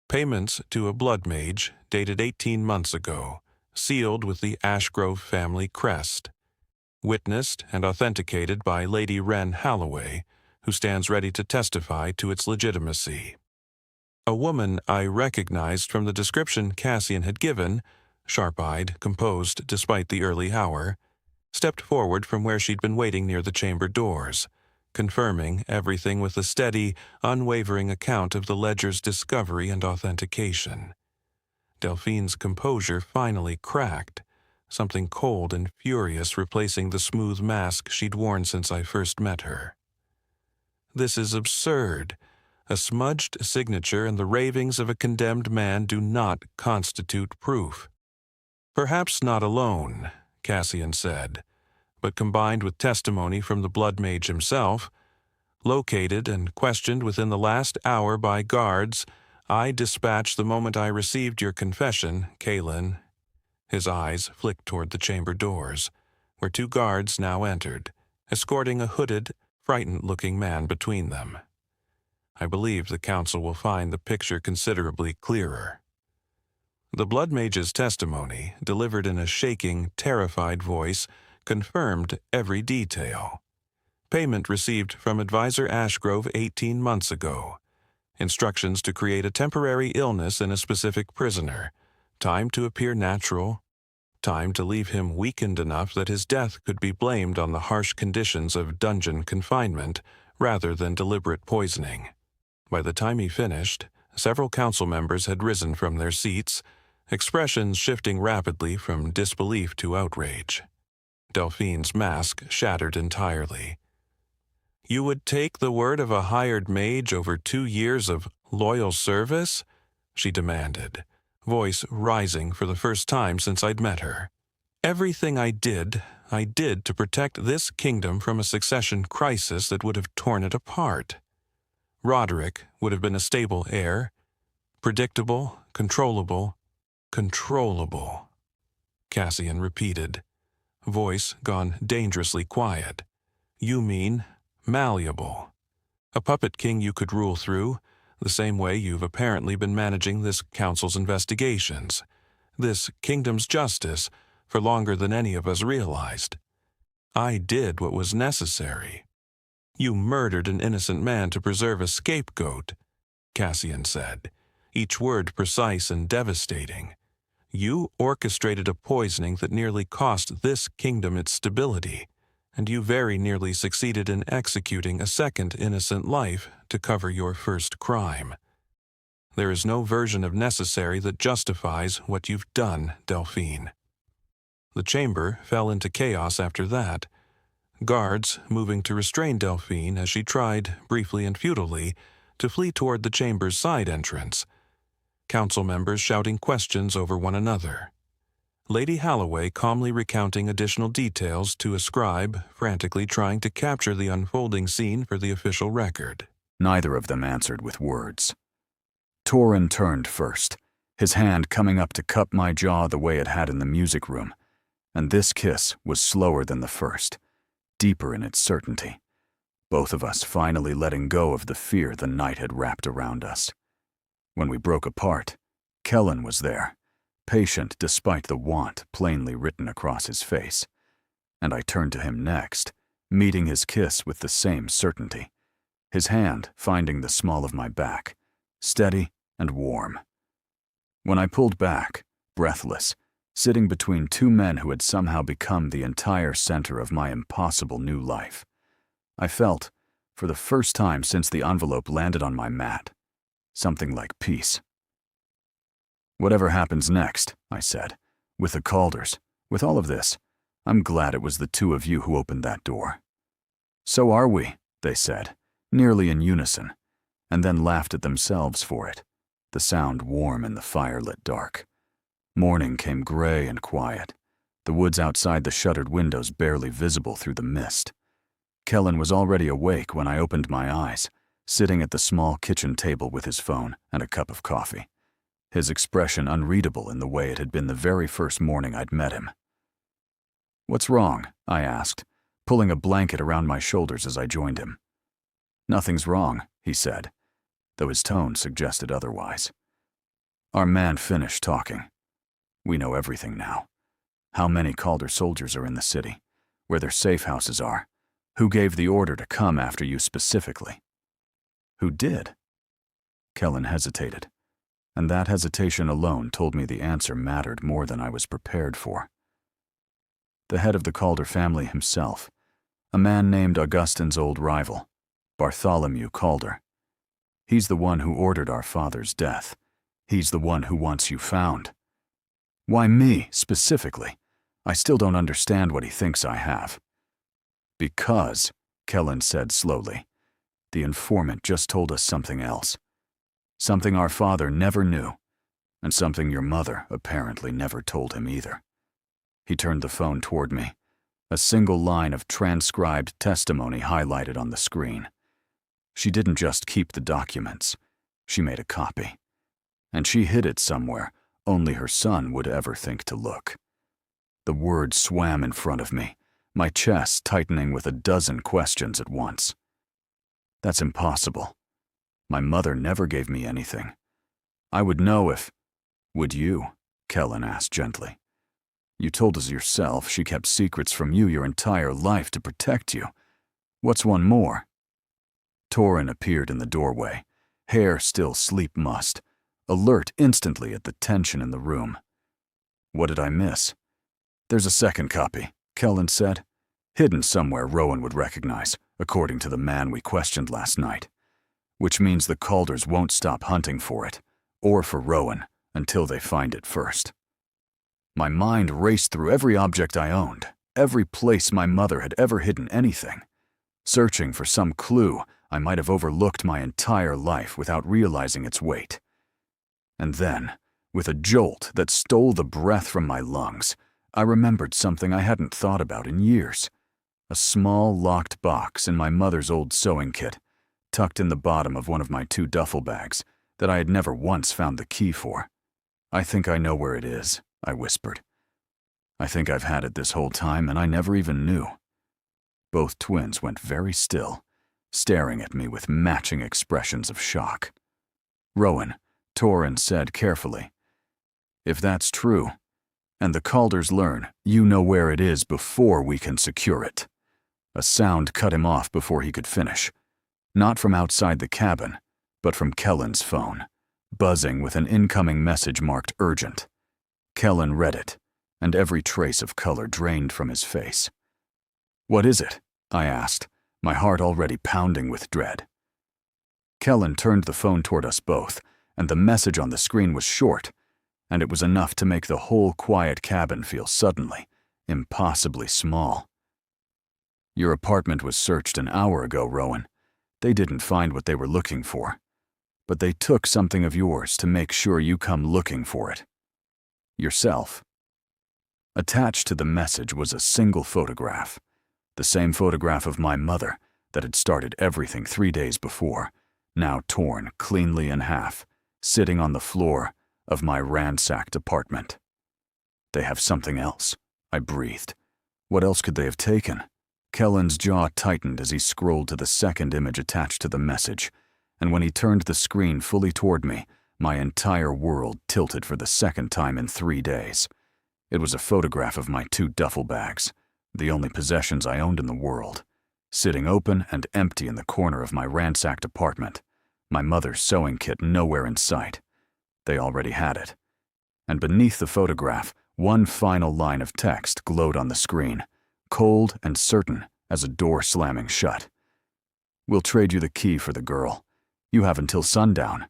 Payments to a blood mage dated 18 months ago, sealed with the Ashgrove family crest. Witnessed and authenticated by Lady Wren Halloway, who stands ready to testify to its legitimacy. A woman I recognized from the description Cassian had given, sharp-eyed, composed despite the early hour, stepped forward from where she'd been waiting near the chamber doors, confirming everything with a steady, unwavering account of the ledger's discovery and authentication. Delphine's composure finally cracked, something cold and furious replacing the smooth mask she'd worn since I first met her. "This is absurd. A smudged signature and the ravings of a condemned man do not constitute proof." "Perhaps not alone," Cassian said, "but combined with testimony from the blood mage himself, located and questioned within the last hour by guards I dispatched the moment I received your confession, Kalen." His eyes flicked toward the chamber doors, where 2 guards now entered, escorting a hooded, frightened-looking man between them. "I believe the council will find the picture considerably clearer." The blood mage's testimony, delivered in a shaking, terrified voice, confirmed every detail. Payment received from Advisor Ashgrove 18 months ago. Instructions to create a temporary illness in a specific prisoner. Time to appear natural. Time to leave him weakened enough that his death could be blamed on the harsh conditions of dungeon confinement rather than deliberate poisoning. By the time he finished, several council members had risen from their seats, expressions shifting rapidly from disbelief to outrage. Delphine's mask shattered entirely. "You would take the word of a hired mage over 2 years of loyal service?" she demanded, voice rising for the first time since I'd met her. "Everything I did to protect this kingdom from a succession crisis that would have torn it apart. Roderick would have been a stable heir, predictable, controllable, Cassian repeated, voice gone dangerously quiet. "You mean malleable. A puppet king you could rule through, the same way you've apparently been managing this council's investigations, this kingdom's justice, for longer than any of us realized. I did what was necessary." "You murdered an innocent man to preserve a scapegoat," Cassian said, each word precise and devastating. "You orchestrated a poisoning that nearly cost this kingdom its stability, and you very nearly succeeded in executing a second innocent life to cover your first crime. There is no version of necessary that justifies what you've done, Delphine." The chamber fell into chaos after that, guards moving to restrain Delphine as she tried, briefly and futilely, to flee toward the chamber's side entrance, council members shouting questions over one another. Lady Halloway calmly recounting additional details to a scribe frantically trying to capture the unfolding scene for the official record. Neither of them answered with words. Torin turned first, his hand coming up to cup my jaw the way it had in the music room, and this kiss was slower than the first, deeper in its certainty, both of us finally letting go of the fear the night had wrapped around us. When we broke apart, Kellen was there, patient despite the want plainly written across his face, and I turned to him next, meeting his kiss with the same certainty, his hand finding the small of my back, steady and warm. When I pulled back, breathless, sitting between two men who had somehow become the entire center of my impossible new life, I felt, for the first time since the envelope landed on my mat, something like peace. "Whatever happens next," I said, "with the Calders, with all of this, I'm glad it was the two of you who opened that door." "So are we," they said, nearly in unison, and then laughed at themselves for it, the sound warm in the firelit dark. Morning came gray and quiet, the woods outside the shuttered windows barely visible through the mist. Kellen was already awake when I opened my eyes, sitting at the small kitchen table with his phone and a cup of coffee, his expression unreadable in the way it had been the very first morning I'd met him. "What's wrong?" I asked, pulling a blanket around my shoulders as I joined him. "Nothing's wrong," he said, though his tone suggested otherwise. Our man finished talking. "We know everything now. How many Calder soldiers are in the city, where their safe houses are, who gave the order to come after you specifically." "Who did?" Kellen hesitated, and that hesitation alone told me the answer mattered more than I was prepared for. "The head of the Calder family himself, a man named Augustine's old rival, Bartholomew Calder. He's the one who ordered our father's death. He's the one who wants you found." "Why me, specifically? I still don't understand what he thinks I have." "Because," Kellen said slowly, "the informant just told us something else. Something our father never knew, and something your mother apparently never told him either." He turned the phone toward me, a single line of transcribed testimony highlighted on the screen. She didn't just keep the documents, she made a copy. And she hid it somewhere only her son would ever think to look. The words swam in front of me, my chest tightening with a dozen questions at once. "That's impossible. My mother never gave me anything. I would know if—" "Would you?" Kellen asked gently. "You told us yourself she kept secrets from you your entire life to protect you. What's one more?" Torin appeared in the doorway, hair still sleep-mussed, alert instantly at the tension in the room. "What did I miss?" "There's a second copy," Kellen said. "Hidden somewhere Rowan would recognize, according to the man we questioned last night. Which means the Calders won't stop hunting for it, or for Rowan, until they find it first." My mind raced through every object I owned, every place my mother had ever hidden anything, searching for some clue I might have overlooked my entire life without realizing its weight. And then, with a jolt that stole the breath from my lungs, I remembered something I hadn't thought about in years. A small locked box in my mother's old sewing kit, tucked in the bottom of one of my 2 duffel bags that I had never once found the key for. "I think I know where it is," I whispered. "I think I've had it this whole time and I never even knew." Both twins went very still, staring at me with matching expressions of shock. "Rowan," Torin said carefully, "if that's true, and the Calders learn you know where it is before we can secure it." A sound cut him off before he could finish, not from outside the cabin, but from Kellen's phone, buzzing with an incoming message marked urgent. Kellen read it, and every trace of color drained from his face. "What is it?" I asked, my heart already pounding with dread. Kellen turned the phone toward us both, and the message on the screen was short, and it was enough to make the whole quiet cabin feel suddenly, impossibly small. "Your apartment was searched an hour ago, Rowan. They didn't find what they were looking for, but they took something of yours to make sure you come looking for it. Yourself." Attached to the message was a single photograph, the same photograph of my mother that had started everything 3 days before, now torn cleanly in half, sitting on the floor of my ransacked apartment. They have something else, I breathed. What else could they have taken? Kellen's jaw tightened as he scrolled to the second image attached to the message, and when he turned the screen fully toward me, my entire world tilted for the second time in 3 days. It was a photograph of my 2 duffel bags, the only possessions I owned in the world, sitting open and empty in the corner of my ransacked apartment, my mother's sewing kit nowhere in sight. They already had it. And beneath the photograph, one final line of text glowed on the screen, cold and certain as a door slamming shut. "We'll trade you the key for the girl. You have until sundown.